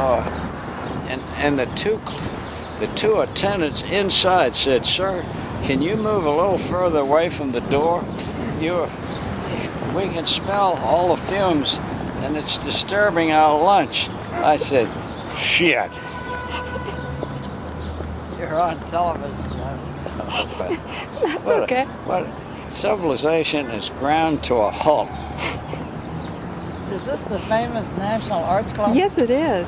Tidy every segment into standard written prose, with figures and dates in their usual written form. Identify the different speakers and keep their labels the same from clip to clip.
Speaker 1: And the two attendants inside said, "Sir, can you move a little further away from the door? We can smell all the fumes, and it's disturbing our lunch." I said, "Shit."
Speaker 2: You're on television.
Speaker 3: That's okay.
Speaker 1: What civilization is ground to a halt.
Speaker 2: Is this the famous National Arts Club?
Speaker 3: Yes, it is.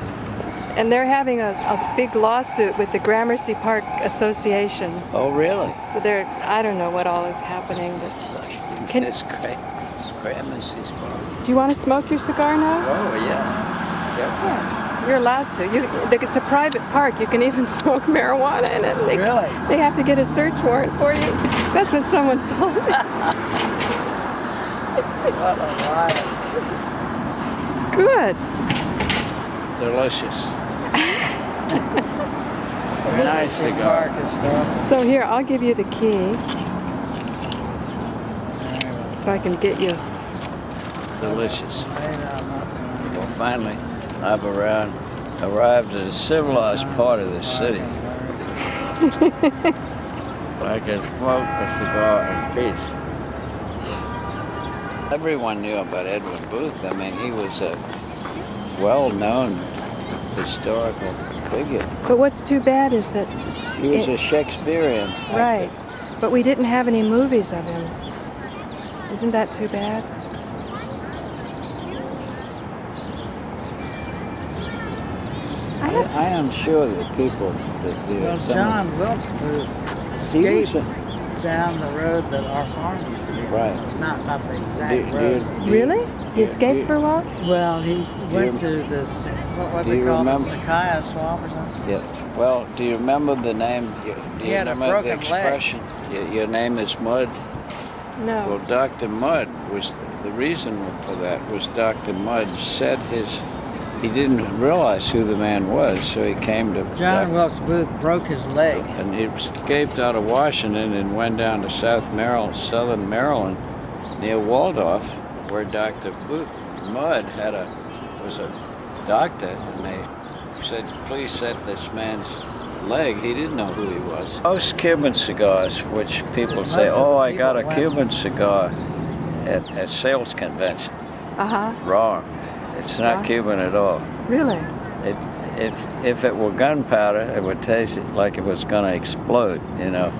Speaker 3: And they're having a big lawsuit with the Gramercy Park Association.
Speaker 1: Oh, really?
Speaker 3: So I don't know what all is happening. But
Speaker 1: It's Gramercy's Park.
Speaker 3: do you want to smoke your cigar now?
Speaker 1: Oh, yeah.
Speaker 3: Yeah, you're allowed to. It's a private park. You can even smoke marijuana in it.
Speaker 2: Really?
Speaker 3: They have to get a search warrant for you. That's what someone told me.
Speaker 2: What a riot.
Speaker 3: Good.
Speaker 1: Delicious. Nice cigar.
Speaker 3: So here, I'll give you the key. So I can get you.
Speaker 1: Delicious. Well, finally, I've arrived at a civilized part of this city. I can smoke a cigar in peace. Everyone knew about Edwin Booth. I mean, he was a well-known historical figure.
Speaker 3: But what's too bad is that...
Speaker 1: He was a Shakespearean actor.
Speaker 3: Right. But we didn't have any movies of him. Isn't that too bad?
Speaker 1: I am sure that people...
Speaker 2: Well, John Wilkes Booth escaped down the road that our farm used to be.
Speaker 1: Right.
Speaker 2: Not the exact road.
Speaker 3: Really? He escaped for a while?
Speaker 2: Well, he went to this, what was it called, the Sakai Swamp or something?
Speaker 1: Yeah. Well, do you remember the name? Do you
Speaker 2: had a
Speaker 1: remember the
Speaker 2: broken
Speaker 1: expression? Your name is Mud?
Speaker 3: No.
Speaker 1: Well, Dr. Mudd was the reason for that was Dr. Mudd said he didn't realize who the man was, so he came to...
Speaker 2: John Wilkes Booth broke his leg.
Speaker 1: And he escaped out of Washington and went down to southern Maryland, near Waldorf, where Dr. Mudd was a doctor, and they said, "Please set this man's leg." He didn't know who he was. Most Cuban cigars, which people say, "Oh, I got a Cuban cigar at a sales convention." Wrong. It's not Cuban at all.
Speaker 3: Really?
Speaker 1: If it were gunpowder, it would taste like it was going to explode, you know.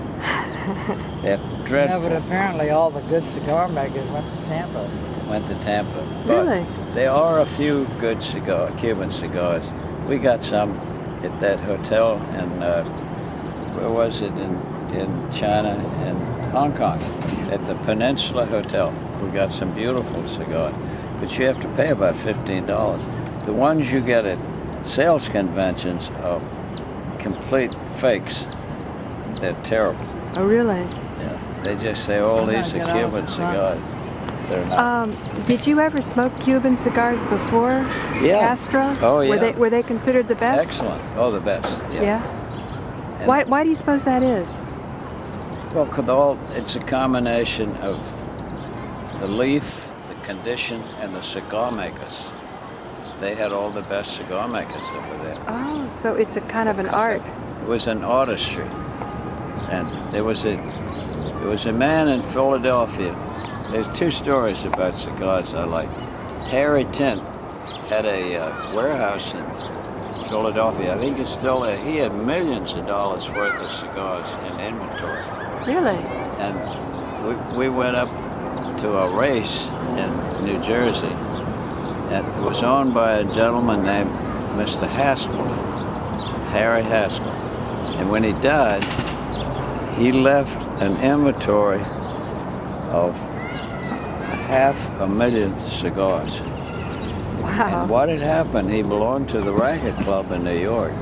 Speaker 1: Dreadful.
Speaker 2: No, but apparently all the good cigar makers went to Tampa.
Speaker 1: But
Speaker 3: really?
Speaker 1: there are a few good Cuban cigars. We got some at that hotel in, where was it, in China and Hong Kong, at the Peninsula Hotel. We got some beautiful cigars, but you have to pay about $15. The ones you get at sales conventions are complete fakes. They're terrible.
Speaker 3: Oh, really?
Speaker 1: Yeah, they just say, "Oh, these are Cuban cigars." They're not.
Speaker 3: Did you ever smoke Cuban cigars before Castro?
Speaker 1: Oh, yeah.
Speaker 3: Were they considered the best?
Speaker 1: Excellent. Oh, the best.
Speaker 3: Yeah. Why do you suppose that is?
Speaker 1: Well, it's a combination of the leaf, the condition, and the cigar makers. They had all the best cigar makers over there.
Speaker 3: Oh, so it's a kind of an art.
Speaker 1: It was an artistry, and there was a man in Philadelphia. There's two stories about cigars I like. Harry Tint had a warehouse in Philadelphia. I think it's still there. He had millions of dollars worth of cigars in inventory.
Speaker 3: Really?
Speaker 1: And we went up to a race in New Jersey, and it was owned by a gentleman named Mr. Haskell, Harry Haskell. And when he died, he left an inventory of 500,000 cigars.
Speaker 3: Wow.
Speaker 1: And what had happened, he belonged to the Racket Club in New York.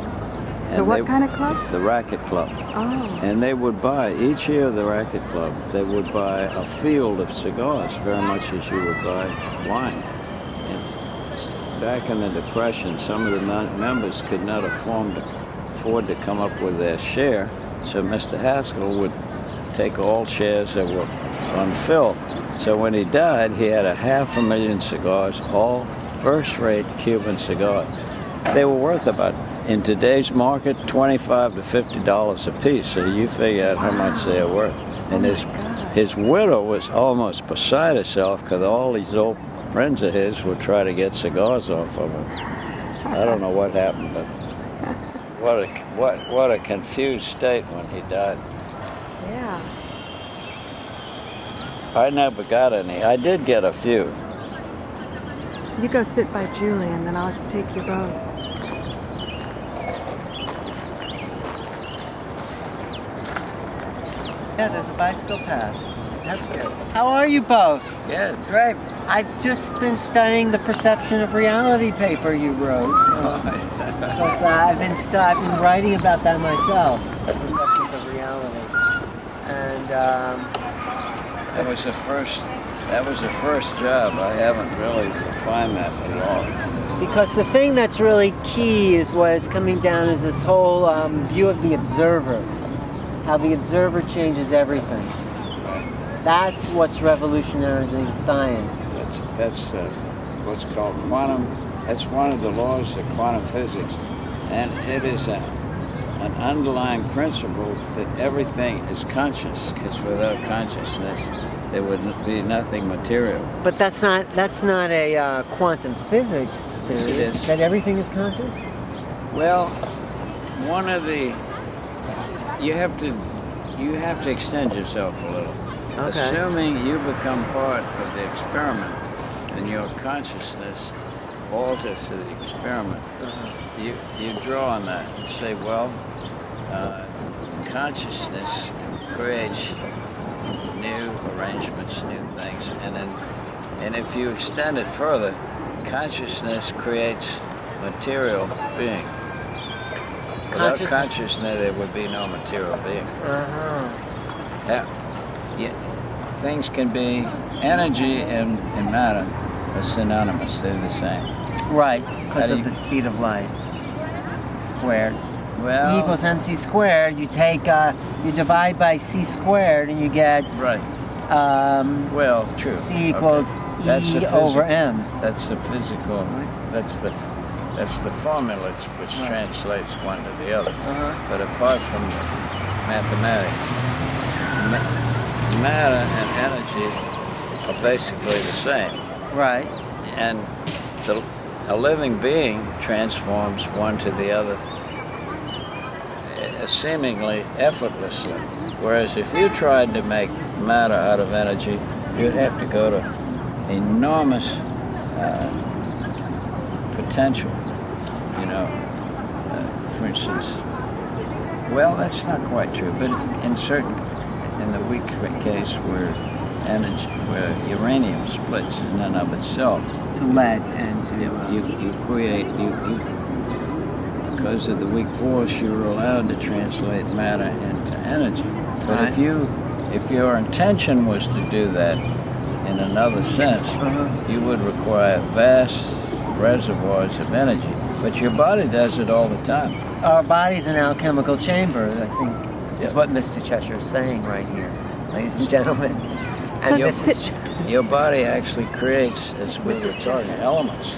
Speaker 3: And what kind of club?
Speaker 1: The Racket Club.
Speaker 3: Oh.
Speaker 1: And they would buy, each year of the Racket Club, they would buy a field of cigars, very much as you would buy wine. And back in the Depression, some of the members could not afford to come up with their share, so Mr. Haskell would take all shares that were unfilled. So when he died, he had 500,000 cigars, all first-rate Cuban cigars. they were worth about, in today's market, $25 to $50 a piece. So you figure out how much they are worth. And his widow was almost beside herself because all these old friends of his would try to get cigars off of him. I don't know what happened, but what a confused state when he died.
Speaker 3: Yeah.
Speaker 1: I never got any. I did get a few.
Speaker 3: You go sit by Julie, and then I'll take you both.
Speaker 2: Yeah, there's a bicycle path. That's good. How are you both?
Speaker 1: Good.
Speaker 2: Great. I've just been studying the Perception of Reality paper you wrote. Because I've been writing about that myself, the perceptions of reality. And
Speaker 1: That was the first job. I haven't really refined that at all.
Speaker 2: because the thing that's really key is what it's coming down is this whole view of the observer, how the observer changes everything. That's what's revolutionizing science.
Speaker 1: That's what's called quantum. That's one of the laws of quantum physics, and it is an underlying principle that everything is conscious. Because without consciousness, there would be nothing material.
Speaker 2: But that's not a quantum physics theory.
Speaker 1: Yes, it is.
Speaker 2: That everything is conscious.
Speaker 1: Well, one of the you have to extend yourself a little.
Speaker 2: Okay.
Speaker 1: Assuming you become part of the experiment and your consciousness alters to the experiment, you draw on that and say, well, consciousness creates new arrangements, new things, and if you extend it further, consciousness creates material being. Without consciousness, there would be no material being. Things can be, energy and matter are synonymous, they're the same.
Speaker 2: Right, because of the speed of light squared.
Speaker 1: Well,
Speaker 2: E equals mc squared. You take, you divide by c squared, and you get
Speaker 1: right. Well, true.
Speaker 2: C equals
Speaker 1: okay.
Speaker 2: E over m.
Speaker 1: That's the physical. That's the formula which translates one to the other. But apart from mathematics, matter and energy are basically the same.
Speaker 2: Right.
Speaker 1: And a living being transforms one to the other seemingly effortlessly. Whereas if you tried to make matter out of energy, you'd have to go to enormous potential. You know, for instance, well, that's not quite true, but in the weak case where uranium splits in and of itself
Speaker 2: to lead and to
Speaker 1: you create because of the weak force, you're allowed to translate matter into energy. But if your intention was to do that in another sense, you would require vast reservoirs of energy. But your body does it all the time.
Speaker 2: Our body's an alchemical chamber, I think, is what Mr. Cheshire is saying right here, ladies and gentlemen. And
Speaker 1: your body actually creates, as we were talking, elements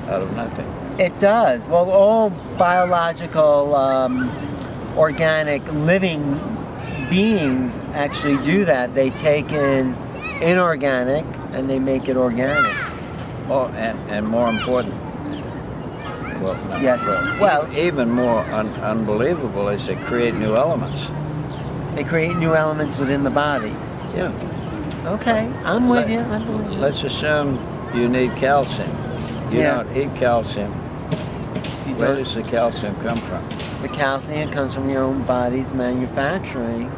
Speaker 1: out of nothing.
Speaker 2: It does. Well, all biological, organic, living beings actually do that. They take in inorganic and they make it organic.
Speaker 1: Oh, and more important, even more unbelievable is they create new elements.
Speaker 2: They create new elements within the body.
Speaker 1: Yeah.
Speaker 2: Okay, I'm with you.
Speaker 1: Let's assume you need calcium. You don't eat calcium. Where does the calcium come from?
Speaker 2: The calcium comes from your own body's manufacturing.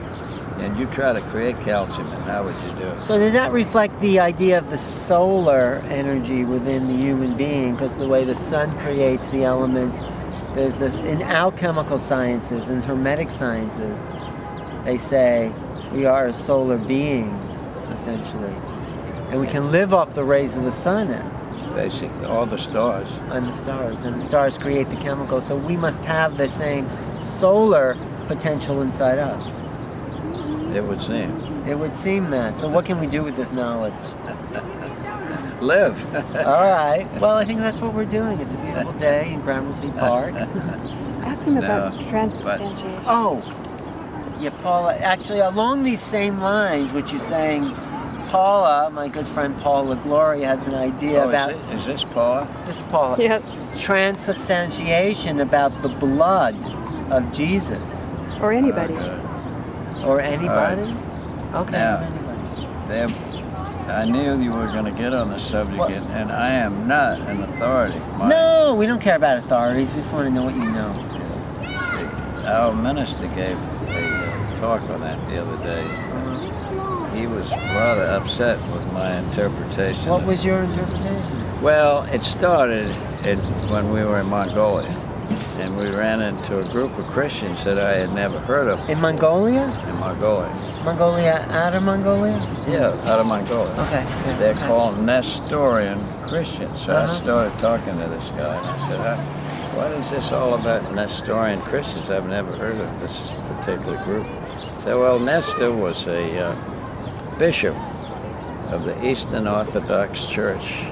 Speaker 1: And you try to create calcium, and how would you do it?
Speaker 2: So does that reflect the idea of the solar energy within the human being? Because the way the sun creates the elements, there's this, in alchemical sciences and hermetic sciences, they say we are solar beings, essentially. And we can live off the rays of the sun.
Speaker 1: Basically, all the stars.
Speaker 2: And the stars create the chemicals. So we must have the same solar potential inside us.
Speaker 1: It would seem.
Speaker 2: It would seem that. So what can we do with this knowledge?
Speaker 1: live.
Speaker 2: All right. Well, I think that's what we're doing. It's a beautiful day in Gramercy Park.
Speaker 3: Ask him about transubstantiation.
Speaker 2: Oh, yeah, Paula. Actually, along these same lines, which you're saying, Paula, my good friend Paula Glory, has an idea about.
Speaker 1: Is this Paula?
Speaker 2: This is Paula.
Speaker 3: Yes.
Speaker 2: Transubstantiation, about the blood of Jesus.
Speaker 3: Or anybody.
Speaker 2: Or anybody? Okay.
Speaker 1: Now,
Speaker 2: anybody.
Speaker 1: I knew you were going to get on the subject, and I am not an authority.
Speaker 2: No, we don't care about authorities. We just want to know what you know.
Speaker 1: Our minister gave a talk on that the other day. He was rather upset with my interpretation.
Speaker 2: What was your interpretation?
Speaker 1: Well, it started when we were in Mongolia, and we ran into a group of Christians that I had never heard of before.
Speaker 2: In Mongolia?
Speaker 1: In Mongolia.
Speaker 2: Mongolia, out of Mongolia?
Speaker 1: Yeah, out of Mongolia.
Speaker 2: Okay. Yeah,
Speaker 1: They're called Nestorian Christians. So I started talking to this guy, and I said, what is this all about Nestorian Christians? I've never heard of this particular group. So, well, Nestor was a bishop of the Eastern Orthodox Church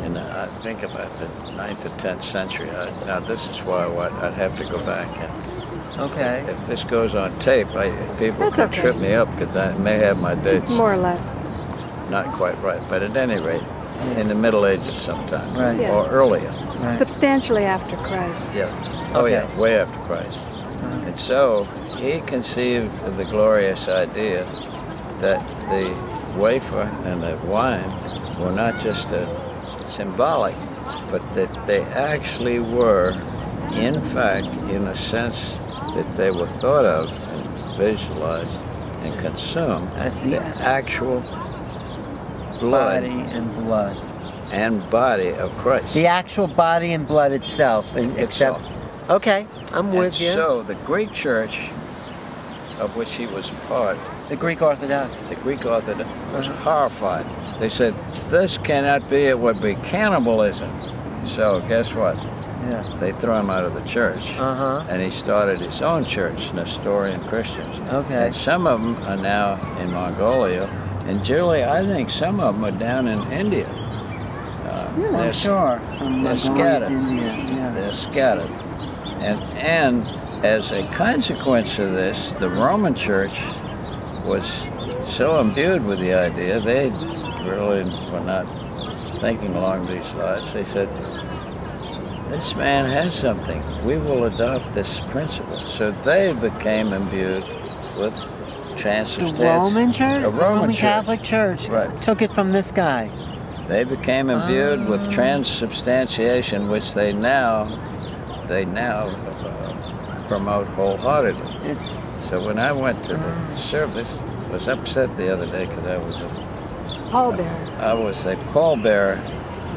Speaker 1: in, I think, about the 9th or 10th century. Now, this is why I'd have to go back. And
Speaker 2: okay.
Speaker 1: if this goes on tape, people can trip me up because I may have my dates.
Speaker 3: Just more or less.
Speaker 1: Not quite right, but at any rate, in the Middle Ages sometime,
Speaker 2: right.
Speaker 3: Yeah.
Speaker 1: or earlier.
Speaker 2: Right.
Speaker 3: Substantially after Christ.
Speaker 1: Yeah. Oh
Speaker 2: Okay.
Speaker 1: yeah, way after Christ. And so he conceived of the glorious idea that the wafer and the wine were not just symbolic, but that they actually were, in fact, in a sense, that they were thought of and visualized and consumed
Speaker 2: As
Speaker 1: the actual blood
Speaker 2: body and blood.
Speaker 1: and body of Christ.
Speaker 2: The actual body and blood itself.
Speaker 1: Itself.
Speaker 2: Okay, I'm with you.
Speaker 1: So the Greek church, of which he was a part,
Speaker 2: The Greek Orthodox.
Speaker 1: the Greek Orthodox, was horrified. They said, this cannot be, it would be cannibalism. So guess what?
Speaker 2: Yeah.
Speaker 1: They threw him out of the church. And he started his own church, Nestorian Christians.
Speaker 2: Okay.
Speaker 1: And some of them are now in Mongolia. And Julie, I think some of them are down in India.
Speaker 2: I'm sure. From
Speaker 1: they're
Speaker 2: Mongolia to
Speaker 1: scattered.
Speaker 2: India. Yeah.
Speaker 1: They're scattered. And as a consequence of this, the Roman Church was so imbued with the idea, they really were not thinking along these lines. They said, this man has something. We will adopt this principle. So they became imbued with transubstantiation.
Speaker 2: The Roman Church?
Speaker 1: The Roman Church.
Speaker 2: Catholic Church took it from this guy.
Speaker 1: They became imbued with transubstantiation, which they now promote wholeheartedly. So when I went to the service, I was upset the other day because I was a pallbearer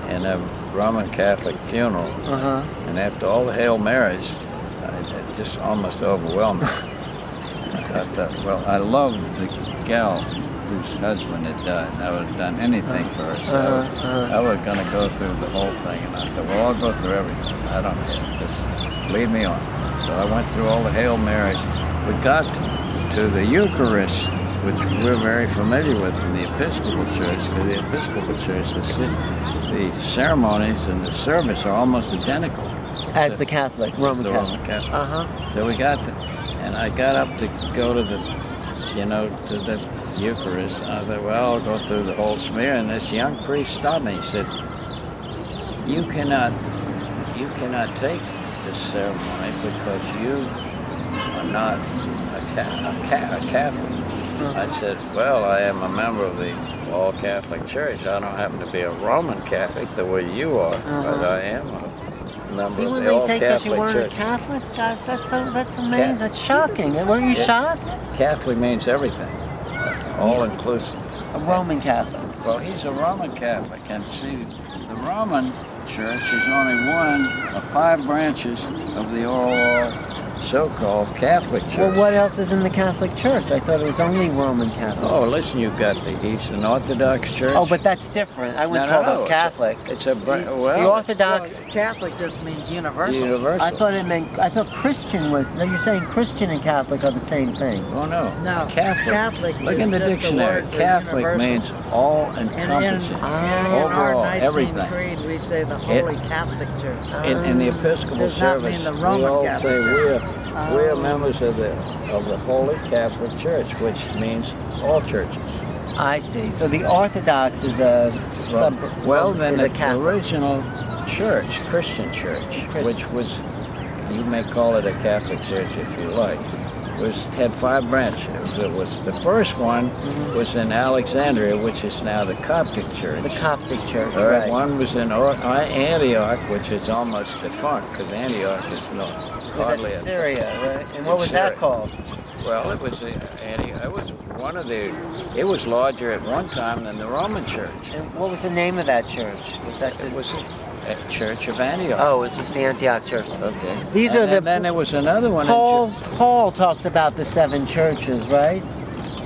Speaker 1: in a Roman Catholic funeral, and after all the Hail Marys, it just almost overwhelmed me. I thought, well, I loved the gal whose husband had died, and I would have done anything for her. So I was going to go through the whole thing, and I thought, well, I'll go through everything. I don't care. Just lead me on. So I went through all the Hail Marys. We got to the Eucharist, which we're very familiar with in the Episcopal Church, because the Episcopal Church, the ceremonies and the service are almost identical.
Speaker 2: As the Catholic, Roman Catholic.
Speaker 1: So we got to, and I got up to go to the, to the Eucharist. And I thought, well, I'll go through the whole smear. And this young priest stopped me. He said, you cannot take this ceremony because you are not a Catholic. I said, well, I am a member of the All-Catholic Church. I don't happen to be a Roman Catholic the way you are, but I am a member of the All-Catholic Church.
Speaker 2: Because you weren't a Catholic? That's amazing. That's shocking. Weren't you shocked?
Speaker 1: Catholic means everything, all-inclusive.
Speaker 2: A Roman Catholic.
Speaker 1: Well, he's a Roman Catholic, and see, the Roman Church is only one of 5 branches of the oral so-called Catholic Church.
Speaker 2: Well, what else is in the Catholic Church? I thought it was only Roman Catholic.
Speaker 1: Oh, listen, you've got the Eastern Orthodox Church.
Speaker 2: Oh, but that's different. I wouldn't call those Catholic.
Speaker 1: Well,
Speaker 2: the Orthodox.
Speaker 4: Well, Catholic just means universal.
Speaker 1: Universal.
Speaker 2: I thought Christian was. You're saying Christian and Catholic are the same thing.
Speaker 1: Oh no.
Speaker 4: No.
Speaker 1: Catholic. Look
Speaker 4: is
Speaker 1: in the
Speaker 4: just
Speaker 1: dictionary.
Speaker 4: a word for
Speaker 1: Catholic
Speaker 4: universal.
Speaker 1: means all encompassing,
Speaker 4: in our
Speaker 1: overall,
Speaker 4: Nicene
Speaker 1: everything.
Speaker 4: Creed, we say the Holy Catholic Church.
Speaker 1: In the Episcopal
Speaker 4: Does not
Speaker 1: service,
Speaker 4: mean the
Speaker 1: we
Speaker 4: Roman
Speaker 1: all
Speaker 4: Catholic
Speaker 1: say
Speaker 4: Church.
Speaker 1: we are members of the Holy Catholic Church, which means all churches.
Speaker 2: I see. So the Orthodox is a
Speaker 1: Well, then
Speaker 2: is
Speaker 1: the
Speaker 2: a Catholic.
Speaker 1: original church, Christian church, which was, you may call it a Catholic church if you like, had 5 branches. It was the first one was in Alexandria, which is now the Coptic Church.
Speaker 2: The Coptic Church,
Speaker 1: All right.
Speaker 2: right.
Speaker 1: One was in Antioch, which is almost defunct because Antioch is hardly
Speaker 2: That's Syria, right? And what was
Speaker 1: Syria.
Speaker 2: that called?
Speaker 1: Well, it was Antioch. It was one of the. It was larger at one time than the Roman Church.
Speaker 2: And what was the name of that church? Was that
Speaker 1: It
Speaker 2: just?
Speaker 1: was a Church of Antioch.
Speaker 2: Oh, it's just the Antioch Church.
Speaker 1: Okay.
Speaker 2: These are the.
Speaker 1: And then there was another one.
Speaker 2: Paul talks about the 7 churches, right?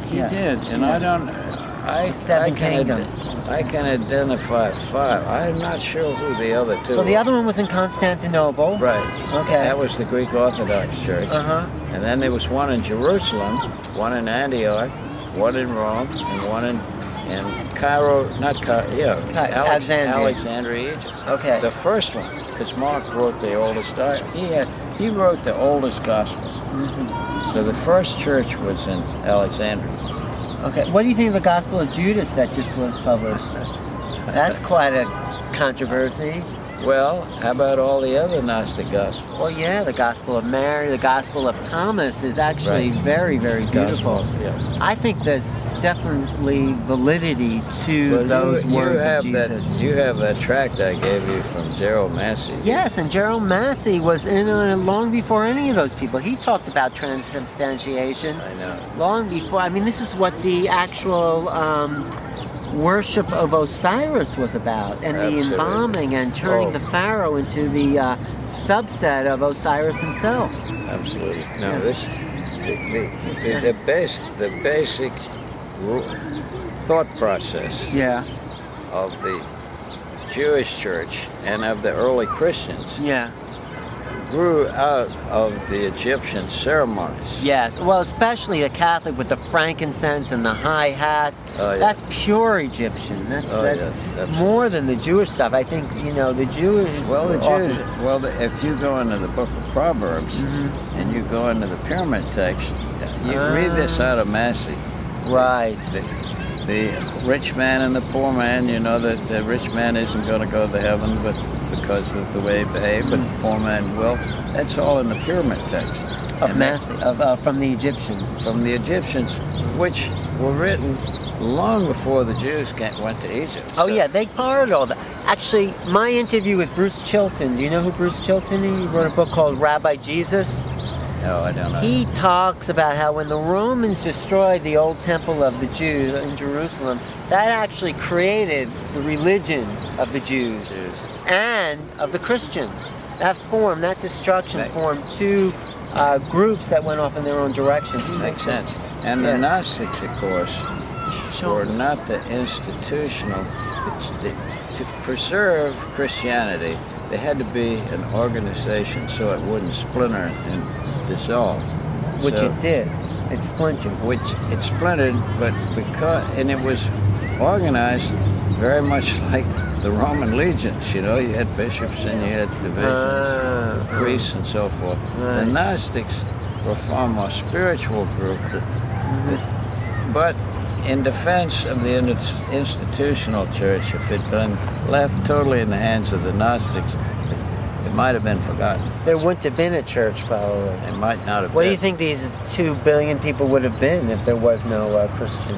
Speaker 1: He did, and I don't. I
Speaker 2: 7
Speaker 1: can
Speaker 2: kingdoms.
Speaker 1: I can identify 5. I'm not sure who the other 2.
Speaker 2: So the other one was in Constantinople.
Speaker 1: Right.
Speaker 2: Okay.
Speaker 1: That was the Greek Orthodox Church. And then there was one in Jerusalem, one in Antioch, one in Rome, and one in Cairo, Alexandria, Egypt.
Speaker 2: Okay.
Speaker 1: The first one, because Mark wrote the oldest, he wrote the oldest gospel. So the first church was in Alexandria.
Speaker 2: Okay. What do you think of the Gospel of Judas that just was published? That's quite a controversy.
Speaker 1: Well, how about all the other Gnostic Gospels?
Speaker 2: Well, yeah, the Gospel of Mary, the Gospel of Thomas is actually very, very beautiful.
Speaker 1: Yeah.
Speaker 2: I think there's definitely validity to those words of Jesus.
Speaker 1: You have that tract I gave you from Gerald Massey.
Speaker 2: Yes, and Gerald Massey was in on it long before any of those people. He talked about transubstantiation.
Speaker 1: I know.
Speaker 2: Long before. I mean, this is what the actual worship of Osiris was about, and the embalming and turning the pharaoh into the subset of Osiris himself.
Speaker 1: Absolutely. No, the basic thought process of the Jewish church and of the early Christians grew out of the Egyptian ceremonies.
Speaker 2: Yes, well, especially the Catholic with the frankincense and the high hats.
Speaker 1: Oh, yeah.
Speaker 2: That's pure Egyptian. That's more than the Jewish stuff. I think, the Jewish...
Speaker 1: Well, if you go into the book of Proverbs and you go into the pyramid text, you read this out of Massey.
Speaker 2: Right.
Speaker 1: The rich man and the poor man, that the rich man isn't going to go to heaven because of the way he behaved, but the poor man will. That's all in the pyramid text.
Speaker 2: Of Massey, from the Egyptians.
Speaker 1: From the Egyptians, which were written long before the Jews went to Egypt.
Speaker 2: Oh, yeah, they borrowed all that. Actually, my interview with Bruce Chilton, do you know who Bruce Chilton is? He wrote a book called Rabbi Jesus.
Speaker 1: No, I don't know.
Speaker 2: He talks about how when the Romans destroyed the old temple of the Jews in Jerusalem, that actually created the religion of the Jews and of the Christians. That destruction formed 2 groups that went off in their own direction.
Speaker 1: Makes sense. And the Gnostics, of course, were not the institutional. To preserve Christianity, there had to be an organization so it wouldn't splinter and dissolve.
Speaker 2: Which it did. It splintered.
Speaker 1: It splintered, and it was organized very much like the Roman legions. You had bishops and you had divisions, priests and so forth. The Gnostics were a far more spiritual group, but in defense of the institutional church, if it had been left totally in the hands of the Gnostics, it might have been forgotten.
Speaker 2: There wouldn't have been a church, probably.
Speaker 1: It might not have been.
Speaker 2: What do you think these 2 billion people would have been if there was no Christian?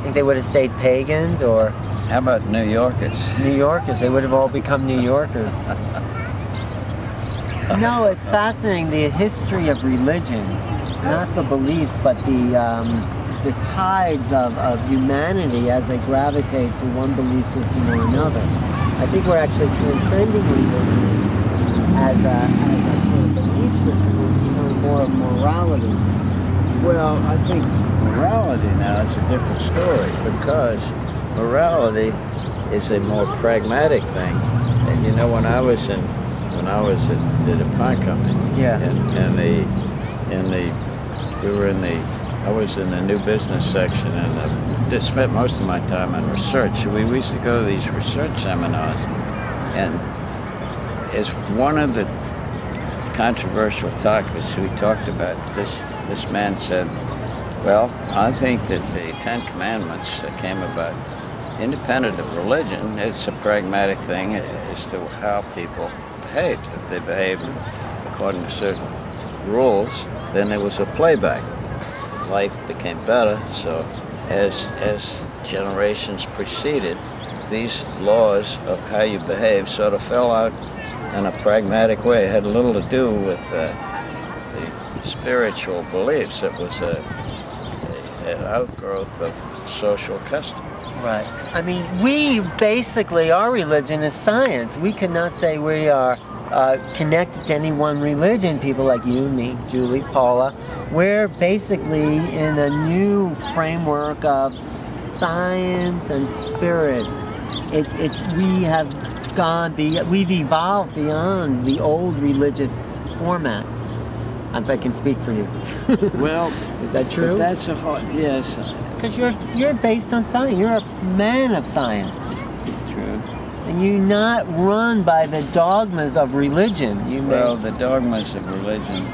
Speaker 2: Think they would have stayed pagans, or?
Speaker 1: How about New Yorkers?
Speaker 2: New Yorkers, they would have all become New Yorkers. No, it's fascinating, the history of religion, not the beliefs, but the tides of humanity as they gravitate to one belief system or another. I think we're actually transcending religion as a belief system. or of morality?
Speaker 1: Well, I think morality now is a different story because morality is a more pragmatic thing. And you know, when I was at the DuPont company,
Speaker 2: Yeah.
Speaker 1: I was in the new business section, and I spent most of my time in research. We used to go to these research seminars, and as one of the controversial topics we talked about, this man said, well, I think that the Ten Commandments came about independent of religion. It's a pragmatic thing as to how people behave. If they behave according to certain rules, then there was a playback. Life became better, so as generations proceeded, these laws of how you behave sort of fell out in a pragmatic way. It had little to do with the spiritual beliefs. It was an outgrowth of social custom.
Speaker 2: Right. I mean, we basically, our religion is science. We cannot say we are connected to any one religion. People like you, me, Julie, Paula, we're basically in a new framework of science and spirit. We've evolved beyond the old religious formats. If I can speak for you.
Speaker 1: Well,
Speaker 2: is that true?
Speaker 1: That's a hard, yes.
Speaker 2: Because you're based on science. You're a man of science.
Speaker 1: True.
Speaker 2: And you're not run by the dogmas of religion.
Speaker 1: The dogmas of religion,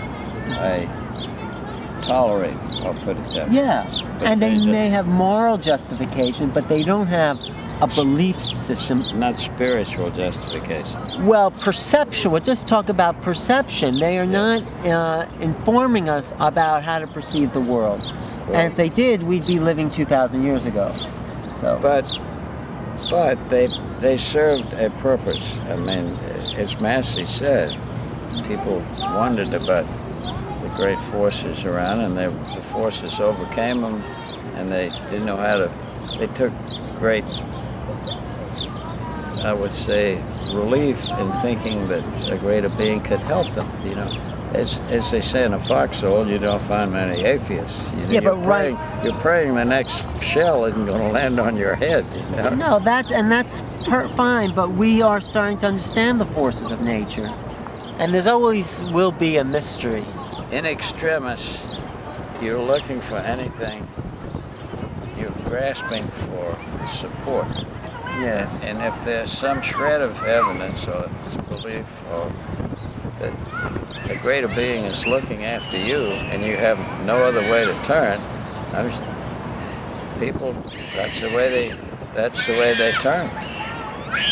Speaker 1: I tolerate. I'll put it that way.
Speaker 2: Yeah, and they may have moral justification, but they don't have a belief system.
Speaker 1: Not spiritual justification.
Speaker 2: Well, perceptual. Just talk about perception. They are not informing us about how to perceive the world.
Speaker 1: Well,
Speaker 2: and if they did, we'd be living 2,000 years ago. So.
Speaker 1: But they served a purpose. I mean, as Massey said, people wondered about the great forces around, and the forces overcame them, and they didn't know how to. They took great, I would say, relief in thinking that a greater being could help them. You know, as they say in a foxhole, you don't find many atheists. You're praying the next shell isn't going to land on your head. You know?
Speaker 2: No, that's fine, but we are starting to understand the forces of nature, and there's always will be a mystery.
Speaker 1: In extremis, you're looking for anything. You're grasping for support.
Speaker 2: Yeah.
Speaker 1: And if there's some shred of evidence or belief or that a greater being is looking after you and you have no other way to turn, people, that's the way they turn.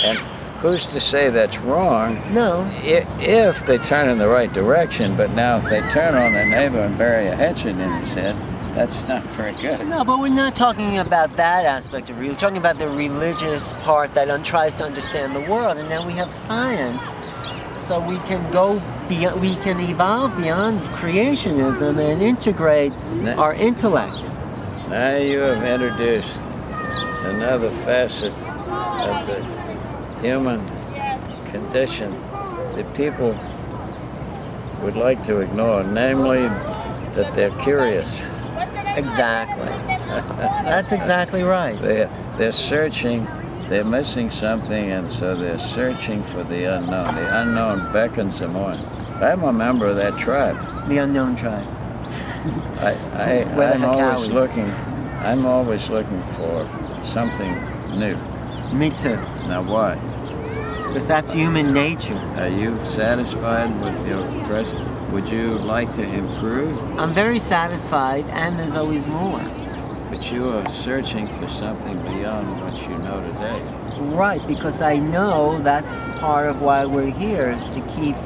Speaker 1: And who's to say that's wrong?
Speaker 2: No.
Speaker 1: If they turn in the right direction, but now if they turn on their neighbor and bury a hatchet in his head, that's not very good.
Speaker 2: No, but we're not talking about that aspect of religion. We're talking about the religious part that tries to understand the world, and then we have science, so we can go beyond. We can evolve beyond creationism and integrate our intellect.
Speaker 1: Now you have introduced another facet of the human condition that people would like to ignore, namely that they're curious.
Speaker 2: Exactly. That's exactly right.
Speaker 1: They're searching, they're missing something, and so they're searching for the unknown. The unknown beckons them on. I'm a member of that tribe.
Speaker 2: The unknown tribe.
Speaker 1: I'm always looking for something new.
Speaker 2: Me too.
Speaker 1: Now why?
Speaker 2: Because that's human nature.
Speaker 1: Are you satisfied with your present? Would you like to improve?
Speaker 2: I'm very satisfied, and there's always more.
Speaker 1: But you are searching for something beyond what you know today.
Speaker 2: Right, because I know that's part of why we're here, is to keep...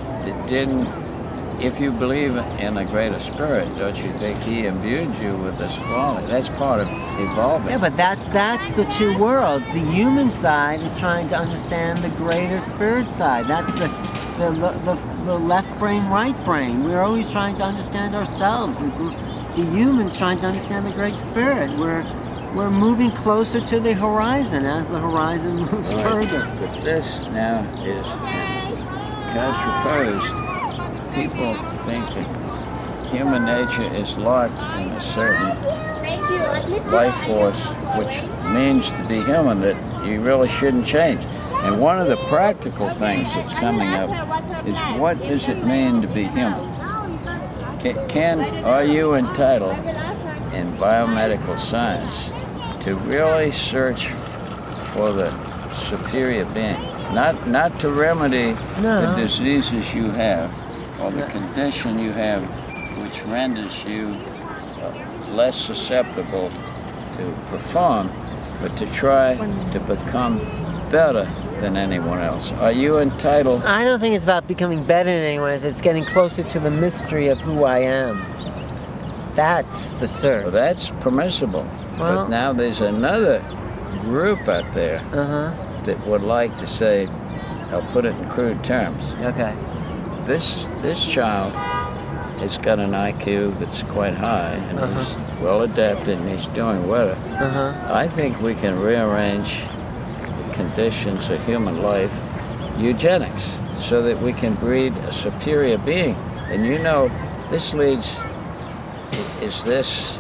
Speaker 1: If you believe in a greater spirit, don't you think he imbued you with this quality? That's part of evolving.
Speaker 2: Yeah, but that's the two worlds. The human side is trying to understand the greater spirit side. That's the left brain, right brain. We're always trying to understand ourselves. The human's trying to understand the great spirit. We're moving closer to the horizon as the horizon moves further.
Speaker 1: But this now is contraposed. People think that human nature is locked in a certain life force, which means to be human, that you really shouldn't change. And one of the practical things that's coming up is, what does it mean to be human? Are you entitled in biomedical science to really search for the superior being? Not to remedy the diseases you have or the condition you have, which renders you less susceptible to perform, but to try to become better than anyone else. Are you entitled?
Speaker 2: I don't think it's about becoming better than anyone else. It's getting closer to the mystery of who I am. That's the search.
Speaker 1: Well, that's permissible.
Speaker 2: Well,
Speaker 1: but now there's another group out there that would like to say, I'll put it in crude terms.
Speaker 2: Okay.
Speaker 1: This child has got an IQ that's quite high, and he's well adapted, and he's doing well. I think we can rearrange the conditions of human life, eugenics, so that we can breed a superior being. And you know, this leads, is this,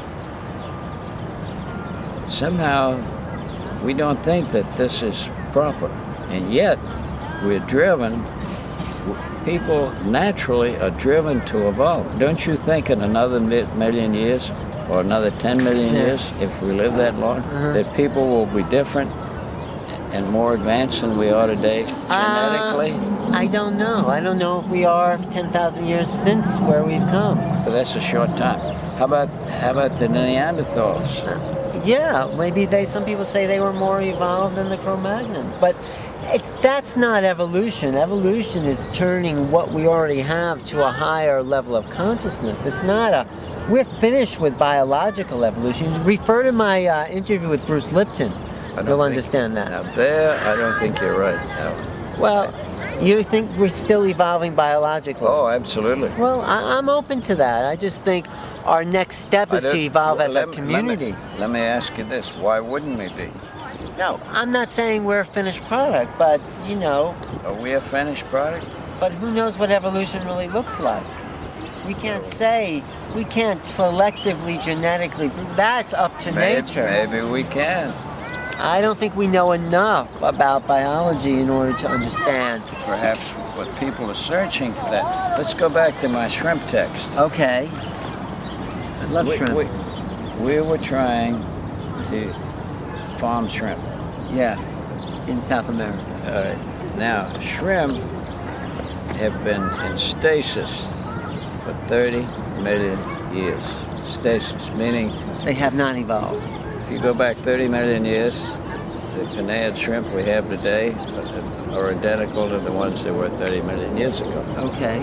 Speaker 1: somehow we don't think that this is proper, and yet we're driven. People naturally are driven to evolve. Don't you think in another million years or another 10 million years, if we live that long, that people will be different and more advanced than we are today genetically?
Speaker 2: I don't know. I don't know if we are 10,000 years since where we've come.
Speaker 1: But that's a short time. How about the Neanderthals?
Speaker 2: Yeah, maybe some people say they were more evolved than the Cro-Magnons, but that's not evolution. Evolution is turning what we already have to a higher level of consciousness. It's not we're finished with biological evolution. Refer to my interview with Bruce Lipton. You'll understand that.
Speaker 1: Now there, I don't think you're right. No.
Speaker 2: Well, you think we're still evolving biologically?
Speaker 1: Oh, absolutely.
Speaker 2: Well, I'm open to that. I just think our next step is to evolve as a community.
Speaker 1: Let me ask you this. Why wouldn't we be?
Speaker 2: No, I'm not saying we're a finished product, but, you know...
Speaker 1: Are we a finished product?
Speaker 2: But who knows what evolution really looks like? We can't say, we can't selectively, genetically... That's up to nature.
Speaker 1: Maybe we can.
Speaker 2: I don't think we know enough about biology in order to understand.
Speaker 1: Perhaps, but people are searching for that. Let's go back to my shrimp text.
Speaker 2: Okay. I love shrimp.
Speaker 1: We were trying to farm shrimp.
Speaker 2: Yeah, in South America.
Speaker 1: All right. Now, shrimp have been in stasis for 30 million years. Stasis, meaning...
Speaker 2: They have not evolved.
Speaker 1: If you go back 30 million years, the Canadian shrimp we have today are identical to the ones that were 30 million years ago.
Speaker 2: Okay.